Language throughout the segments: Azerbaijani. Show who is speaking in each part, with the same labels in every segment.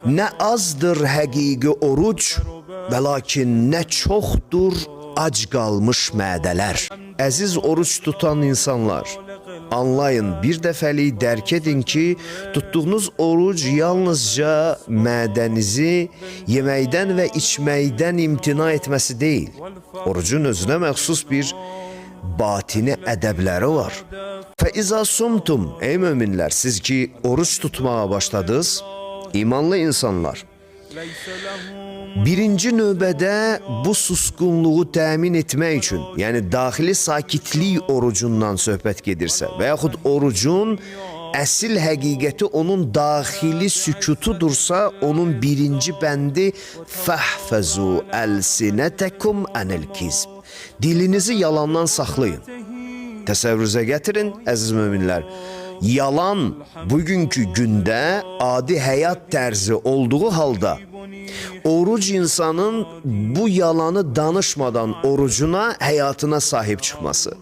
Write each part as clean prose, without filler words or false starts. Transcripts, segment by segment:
Speaker 1: Nə azdır həqiqi oruc, və lakin nə çoxdur ac qalmış mədələr. Əziz oruç tutan insanlar, anlayın, bir dəfəlik dərk edin ki, tutduğunuz oruc yalnızca mədənizi yeməkdən və içməkdən imtina etməsi deyil. Orucun özünə məxsus bir batini ədəbləri var. Fəizə sumtum, ey möminlər, siz ki oruç tutmağa başladınız, imanlı insanlar, birinci növbədə bu susqunluğu təmin etmək üçün, yəni daxili sakitlik orucundan söhbət gedirsə və yaxud orucun əsl həqiqəti onun daxili sükutudursa, onun birinci bəndi fəhfəzu əlsinətəkum ənil kizb. Dilinizi yalandan saxlayın. Təsəvvürünüzə gətirin, əziz möminlər, yalan bugünkü gündə adi həyat tərzi olduğu halda oruc insanın bu yalanı danışmadan orucuna, həyatına sahib çıxması.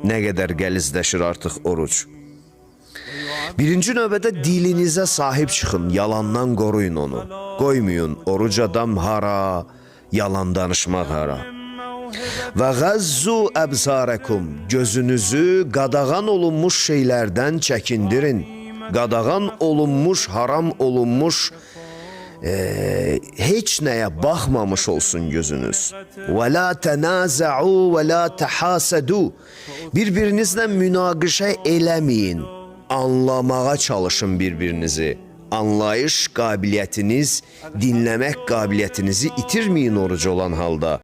Speaker 1: Nə qədər qəlizləşir artıq oruc. Birinci növbədə dilinizə sahib çıxın, yalandan qoruyun onu. Qoymayın, oruc adam hara, yalan danışmaq hara. Və qəzzu əbsarəkum, gözünüzü qadağan olunmuş şeylərdən çəkindirin. Qadağan olunmuş, haram olunmuş, heç nəyə baxmamış olsun gözünüz. Və la tənazəu və la təhasədu, bir-birinizlə münaqişə eləməyin, anlamağa çalışın bir-birinizi. Anlayış qabiliyyətiniz, dinləmək qabiliyyətinizi itirməyin oruc olan halda.